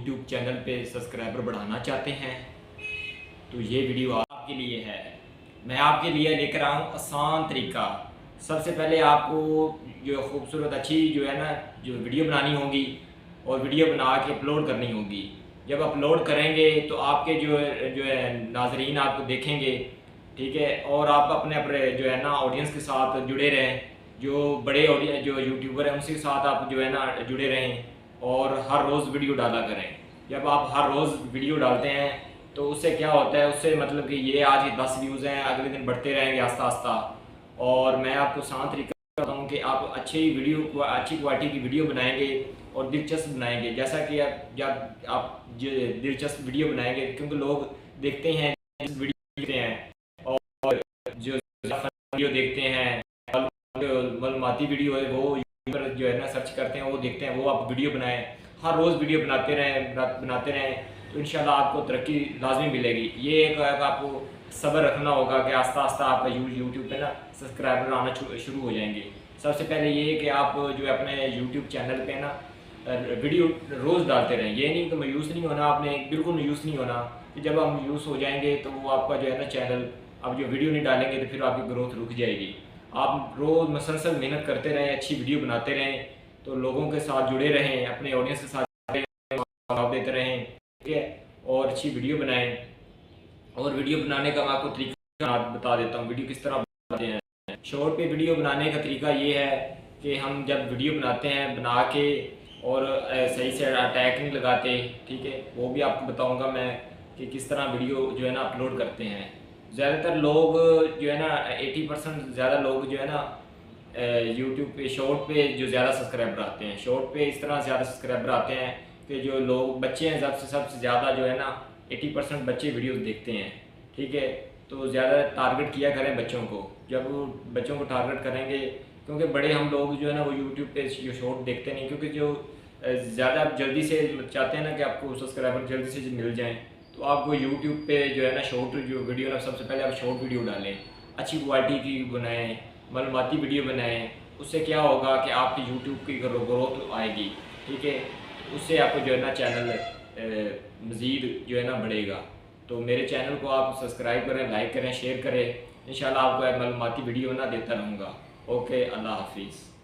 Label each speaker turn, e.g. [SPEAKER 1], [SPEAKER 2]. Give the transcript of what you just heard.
[SPEAKER 1] YouTube channel पे subscriber बढ़ाना चाहते हैं तो ये वीडियो आपके लिए है। मैं आपके लिए लेकर आया हूँ आसान तरीका। सबसे पहले आपको जो खूबसूरत अच्छी जो है ना जो वीडियो बनानी होगी और वीडियो बना के अपलोड करनी होगी। जब अपलोड करेंगे तो आपके जो है नाजरीन आपको देखेंगे, ठीक है, और आप अपने अपने जो है ना ऑडियंस के साथ जुड़े रहें। जो बड़े ऑडियंस जो यूट्यूबर हैं उनके साथ आप जो है ना जुड़े रहें और हर रोज़ वीडियो डाला करें। जब आप हर रोज़ वीडियो डालते हैं तो उससे क्या होता है, उससे मतलब कि ये आज के 10 व्यूज़ हैं, अगले दिन बढ़ते रहेंगे आस्ता आस्ता। और मैं आपको आसान तरीका बताता हूँ कि आप अच्छी क्वालिटी की वीडियो बनाएंगे और दिलचस्प बनाएंगे। जैसा कि जब आप जो दिलचस्प वीडियो बनाएंगे, क्योंकि लोग देखते हैं वीडियो देखते हैं और जो वीडियो देखते हैं मालूमाती वीडियो है वो यूट्यूब पर जो है ना सर्च करते हैं, वो देखते हैं। वो आप वीडियो बनाएं, हर रोज़ वीडियो बनाते रहें तो इंशाल्लाह आपको तरक्की लाजमी मिलेगी। ये एक आपको सब्र रखना होगा कि आस्ता आस्ता आपका यूट्यूब पे ना सब्सक्राइबर आना शुरू हो जाएंगे। सबसे पहले ये कि आप जो अपने यूट्यूब चैनल पे ना वीडियो रोज़ डालते रहें। ये नहीं कि मायूस नहीं होना, आपने बिल्कुल मायूस नहीं होना कि जब आप मायूस हो जाएंगे तो वो आपका जो है ना चैनल, आप जो वीडियो नहीं डालेंगे तो फिर आपकी ग्रोथ रुक जाएगी। आप रोज़ मसलसल मेहनत करते रहें, अच्छी वीडियो बनाते रहें, तो लोगों के साथ जुड़े रहें, अपने ऑडियंस के साथ जवाब देते रहें, ठीक है, और अच्छी वीडियो बनाएं। और वीडियो बनाने का मैं आपको तरीका बता देता हूँ, वीडियो किस तरह बनाते हैं। शॉर्ट पे वीडियो बनाने का तरीका ये है कि हम जब वीडियो बनाते हैं, बना के और सही से टैग नहीं लगाते, ठीक है, वो भी आपको बताऊँगा मैं कि किस तरह वीडियो जो है ना अपलोड करते हैं। ज़्यादातर लोग जो है ना 80% ज़्यादा लोग जो है ना यूट्यूब पे शॉर्ट पे जो ज़्यादा सब्सक्राइबर आते हैं। शॉर्ट पे इस तरह ज़्यादा सब्सक्राइबर आते हैं कि जो लोग बच्चे हैं सबसे ज़्यादा जो है ना 80% बच्चे वीडियोस देखते हैं, ठीक है। तो ज़्यादा टारगेट किया करें बच्चों को। जब बच्चों को टारगेट करेंगे, क्योंकि बड़े हम लोग जो है ना वो यूट्यूब पे जो शॉर्ट देखते नहीं, क्योंकि जो ज़्यादा जल्दी से चाहते हैं ना कि आपको सब्सक्राइबर जल्दी से मिल जाएँ, तो आपको यूट्यूब पे जो है ना शॉर्ट जो वीडियो ना, सबसे पहले आप शॉर्ट वीडियो डालें, अच्छी क्वालिटी की बनाएं, मालूमाती वीडियो बनाएं। उससे क्या होगा कि आपकी यूट्यूब की ग्रोथ आएगी, ठीक है। उससे आपको जो है ना चैनल मज़ीद जो है ना बढ़ेगा। तो मेरे चैनल को आप सब्सक्राइब करें, लाइक करें, शेयर करें। इंशाल्लाह आपको मालूमाती वीडियो ना देता रहूँगा। ओके, अल्लाह हाफिज़।